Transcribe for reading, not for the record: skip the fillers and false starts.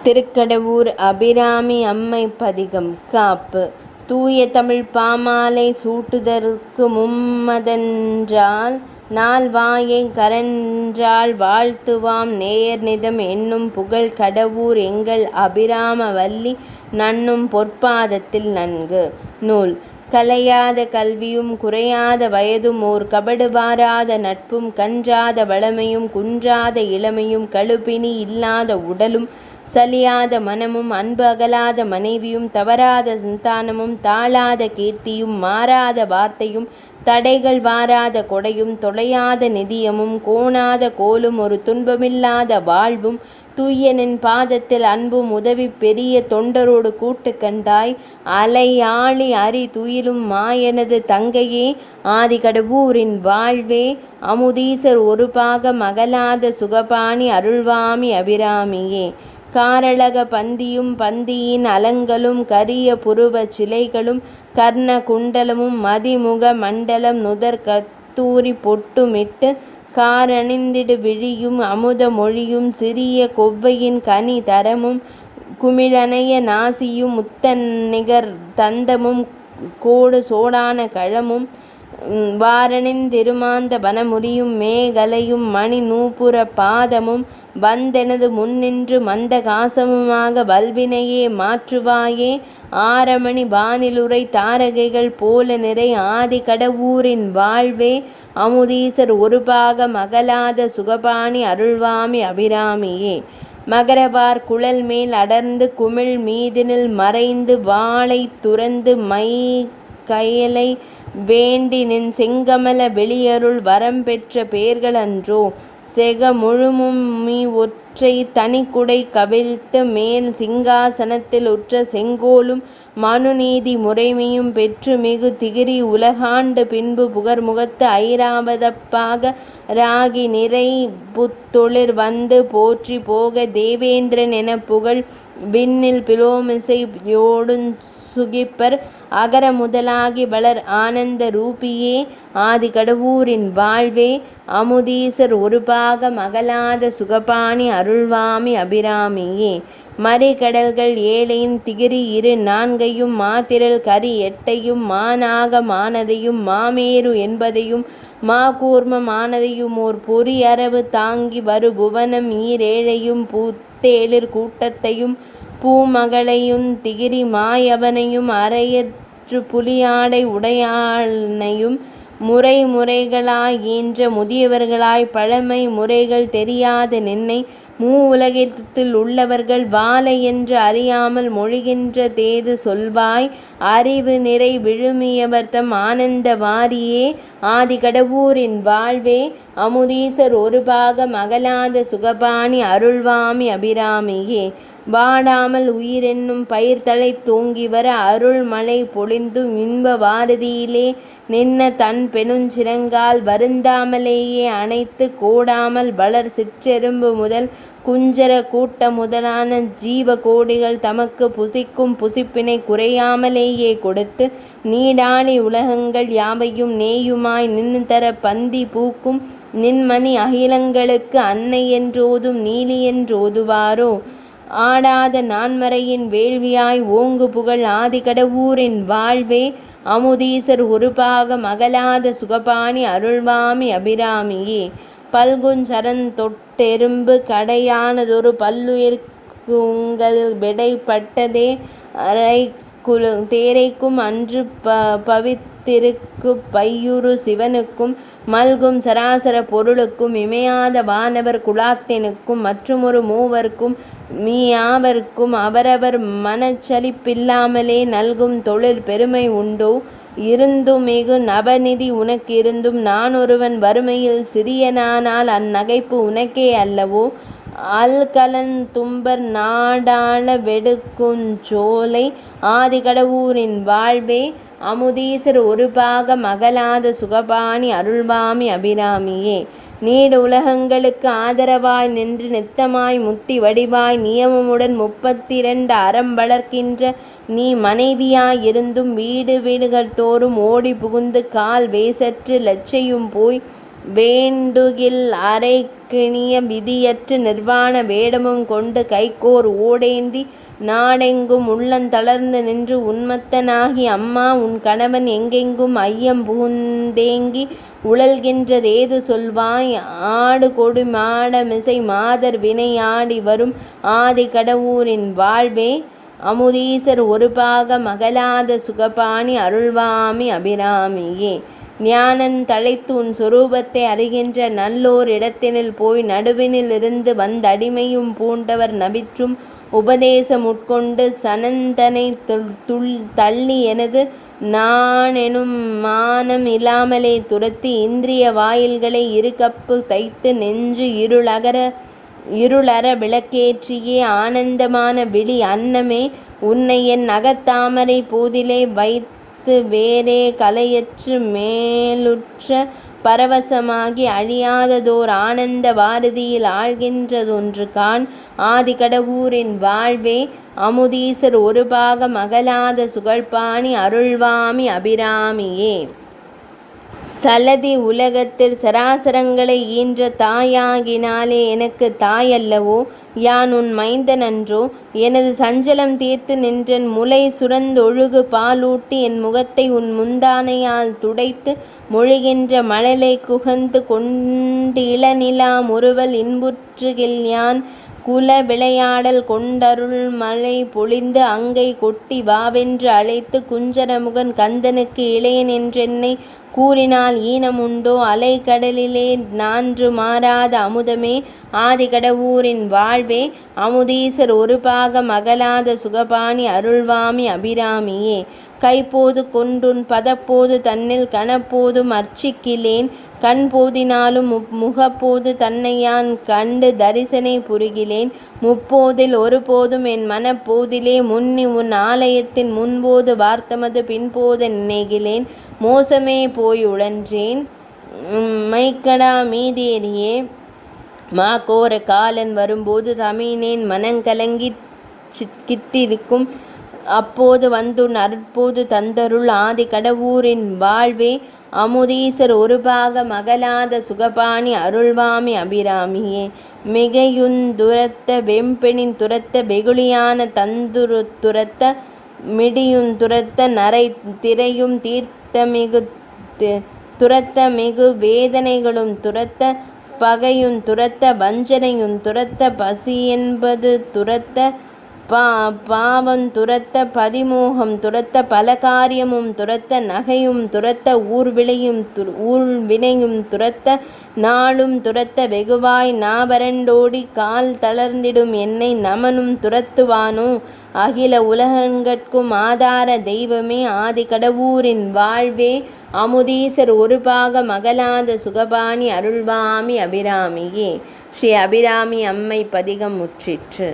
திருக்கடவூர் அபிராமி அம்மை பதிகம் காப்பு. தூய தமிழ் பாமாலை சூட்டுதற்கு மும்மதன்றால் நால்வாயை கரன்றால் வாழ்த்துவாம் நேயர்நிதம் என்னும் புகழ் கடவூர் எங்கள் அபிராம வல்லி நண்ணும் பொற்பாதத்தில் நன்கு. நூல் கலையாத கல்வியும் குறையாத வயதும் ஓர் கபடு வாராத நட்பும் கன்றாத வளமையும் குன்றாத இளமையும் கழுப்பினி இல்லாத உடலும் சலியாத மனமும் அன்பு அகலாத மனைவியும் தவறாத சந்தானமும் தாழாத கீர்த்தியும் மாறாத வார்த்தையும் தடைகள் வாராத கொடையும் தொலையாத நிதியமும் கோணாத கோலும் ஒரு துன்பமில்லாத வாழ்வும் தூயனின் பாதத்தில் அன்பும் உதவி பெரிய தொண்டரோடு கூட்டு கண்டாய் அலையாளி அரி துயிலும் மாயனது தங்கையே ஆதிகடவூரின் வாழ்வே அமுதீசர் ஒரு பாகம் அகலாத சுகபாணி அருள்வாமி அபிராமியே. காரளக பந்தியும் பந்தியின் அலங்களும் கரிய புருவ சிலைகளும் கர்ண குண்டலமும் மதிமுக மண்டலம் நுதர் கத்தூரி பொட்டுமிட்டு காரணிந்திடு விழியும் அமுத மொழியும் சிறிய கொவ்வையின் கனி தரமும் குமிழனைய நாசியும் முத்தநிகர் தந்தமும் கோடு சோடான கழமும் வாரணின் திருமாந்த வனமுடியும் மேகலையும் மணி நூபுர பாதமும் வந்தெனது முன்னின்று மந்த காசமுமாக வல்வினையே மாற்றுவாயே ஆரமணி வானிலுரை தாரகைகள் போல நிறை ஆதி கடவூரின் வாழ்வே அமுதீசர் ஒரு பாகம் அகலாத சுகபாணி அருள்வாமி அபிராமியே. மகரவார் குழல் மேல் அடர்ந்து குமிழ் மீதினில் மறைந்து வாளை துறந்து மை கயலை வேண்டி நின் செங்கமல வெளியருள் வரம் பெற்ற பேர்கள் அன்றோ செக முழுமும்மி ஒற்றை தனிக்குடை கவிழ்த்து மேல் சிங்காசனத்தில் உற்ற செங்கோலும் மனுநீதி முறைமையும் பெற்று மிகு திகிரி உலகாண்டு பின்பு புகர்முகத்து ஐராவதப்பாக ராகி நிறை புத்தொழிற் வந்து போற்றி போக தேவேந்திரன் என புகழ் விண்ணில் பிலோமிசை யோடுஞ் சுகிப்பர் அகர முதலாகி வளர் ஆனந்த ரூபியே ஆதி கடவூரின் வாழ்வே அமுதீசர் ஒரு பாகம் அகலாத சுகபாணி அருள்வாமி அபிராமியே. மறிகடல்கள் ஏழையின் திகிரி இரு நான்கையும் மாத்திரல் கரி எட்டையும் மானாக மானதையும் மாமேரு என்பதையும் மாகூர்மமானதையும் ஓர் பொறி அரவு தாங்கி வரு புவனம் ஈரேழையும் பூத்தேளிர் கூட்டத்தையும் பூமகளையும் திகிரி மாயவனையும் அரையற்று புலியாடை உடையானையும் முறை முறைகளாய் ஈன்ற முதியவர்களாய் பழமை முறைகள் தெரியாத நின்னை உலகத்தில் உள்ளவர்கள் வாழை என்று அறியாமல் மொழிகின்ற தேது சொல்வாய் அறிவு நிறை விழுமியவர்தம் ஆனந்த வாரியே ஆதி கடவூரின் வாழ்வே அமுதீசர் ஒரு பாகம் அகலாத சுகபாணி அருள்வாமி அபிராமியே. வாடாமல் உயிரென்னும் பயிர்தலை தூங்கி வர அருள் மழை பொழிந்தும் இன்ப வாரதியிலே நின்ன தன் பெணுஞ்சிறங்கால் வருந்தாமலேயே அணைத்து கோடாமல் வளர் சிற்றெரும்பு முதல் குஞ்சர கூட்ட முதலான ஜீவ கோடிகள் தமக்கு புசிக்கும் புசிப்பினை குறையாமலேயே கொடுத்து நீடாளி உலகங்கள் யாவையும் நேயுமாய் நின்று தர பந்தி பூக்கும் நின்மணி அகிலங்களுக்கு அன்னை என்றோதும் நீலி என்றோதுவாரோ ஆடாத நான்மறையின் வேள்வியாய் ஓங்கு புகழ் ஆதி கடவூரின் வாழ்வே அமுதீசர் ஒரு பாகம் அகலாத சுகபாணி அருள்வாமி அபிராமியே. பல்குஞ்சரன் தொட்டெரும்பு கடையானதொரு பல்லுயிர்க்கு உங்கள் விடைப்பட்டதே தேரைக்கும் அன்று பவித்திருக்கு பையுறு சிவனுக்கும் மல்கும் சராசர பொருளுக்கும் இமையாத வானவர் குலாத்தினுக்கும் மற்றுமொரு மூவர்க்கும் மீயாவர்க்கும் அவரவர் மனச்சலிப்பில்லாமலே நல்கும் தொழில் பெருமை உண்டோ இருந்துமிகு நவநிதி உனக்கு இருந்தும் நான் ஒருவன் வறுமையில் சிறியனானால் அந்நகைப்பு உனக்கே அல்லவோ அல்கலன் தும்பர் நாடாள வெடுக்குஞ்சோலை ஆதி கடவூரின் வாழ்வே அமுதீசர் ஒரு பாகம் அகலாத சுகபாணி அருள்வாமி அபிராமியே. நீடு உலகங்களுக்கு ஆதரவாய் நின்று நித்தமாய் முத்தி வடிவாய் நியமமுடன் 32 அறம் வளர்க்கின்ற நீ மனைவியாய் இருந்தும் வீடு வீடுகள் தோறும் ஓடி புகுந்து கால் வேசற்று லட்சையும் போய் வேண்டுகில் அரைக்கிணிய விதியற்று நிர்வாண வேடமும் கொண்டு கைக்கோர் ஓடேந்தி நாடெங்கும் உள்ளந்தளர்ந்து நின்று உன்மத்தனாகி அம்மா உன் கணவன் எங்கெங்கும் ஐயம் புகுந்தேங்கி உழல்கின்றதேது சொல்வாய் ஆடுகொடு மாடமிசை மாதர் வினையாடி வரும் ஆதி கடவூரின் வாழ்வே அமுதீசர் ஒருபாக மகளாத சுகபாணி அருள்வாமி அபிராமியே. ஞானந் தழைத்து உன் சொரூபத்தை அறிகின்ற நல்லோர் இடத்தினில் போய் நடுவினில் இருந்து வந்தடிமையும் பூண்டவர் நவிற்றும் உபதேசம் உட்கொண்டு சனந்தனை தள்ளி எனது நானெனும் மானம் இல்லாமலே துரத்தி இந்திரிய வாயில்களை இருகப்பு தைத்து நெஞ்சு இருளற விளக்கேற்றியே ஆனந்தமான விழி அன்னமே உன்னை என் அகத்தாமரை போதிலே வைத்து வேறே கலையற்று மேலுற்ற பரவசமாகி அழியாததோர் ஆனந்த பாரதியில் ஆழ்கின்றதொன்று காண் ஆதி கடவூரின் வாழ்வே அமுதீசர் ஒருபாக மகளாத சுகழ்பாணி அருள்வாமி அபிராமியே. சலதி உலகத்தில் சராசரங்களை ஈன்ற தாயாகினாலே எனக்கு தாயல்லவோ யான் உன் மைந்தனன்றோ எனது சஞ்சலம் தீர்த்து நின்றன் முலை சுரந்தொழுகு பாலூட்டி என் முகத்தை உன் முந்தானையால் துடைத்து மொழிகின்ற மழலை குகந்து கொண்டிளநிலா முறுவல் இன்புற்றுகில் யான் குல விளையாடல் கொண்டருள் மழை பொழிந்து அங்கை கொட்டி வாவென்று அழைத்து குஞ்சரமுகன் கந்தனுக்கு இளையன் என்றென்னை கூறினால் ஈனமுண்டோ அலை கடலிலே நான்று மாறாத அமுதமே ஆதிகடவூரின் வாழ்வே அமுதீசர் ஒருபாக மகளாத சுகபாணி அருள்வாமி அபிராமியே. கைப்போது கொன்றுன் பதப்போது தன்னில் கணப்போதும் அர்ச்சிக்கிலேன் கண் போதினாலும் முகப்போது தன்னையான் கண்டு தரிசனை புரிகிலேன் முப்போதில் ஒருபோதும் என் மனப்போதிலே முன்னி உன் ஆலயத்தின் முன்போது வார்த்தமது பின்போது நினைகிலேன் மோசமே போய் உழன்றேன் மைக்கடா மீதேறியே மாகோர காலன் வரும்போது தமினேன் மனங்கலங்கி கித்திருக்கும் அப்போது வந்துன் அருட்போது தந்தருள் ஆதி கடவூரின் வாழ்வே அமுதீசர் ஒருபாக மகளாத சுகபாணி அருள்வாமி அபிராமியே. மிகையுந்துரத்த வெம்பெணின் துரத்த வெகுளியான துரத்த மிடியுந் துரத்த நரை திரையும் துரத்த மிகு வேதனைகளும் துரத்த பகையுந் துரத்த வஞ்சனையுந் துரத்த பசியென்பது துரத்த பாவம் துரத்த பதிமோகம் துரத்த பல காரியமும் துரத்த நகையும் துரத்த ஊர்வினையும் துரத்த நாளும் துரத்த வெகுவாய் நாவரண்டோடி கால் தளர்ந்திடும் என்னை நமனும் துரத்துவானோ அகில உலகங்கட்கும் ஆதார தெய்வமே ஆதி கடவூரின் வாழ்வே அமுதீசர் ஒருபாக மகளாத சுகபாணி அருள்வாமி அபிராமியே. ஸ்ரீ அபிராமி அம்மை பதிகம் முற்றிற்று.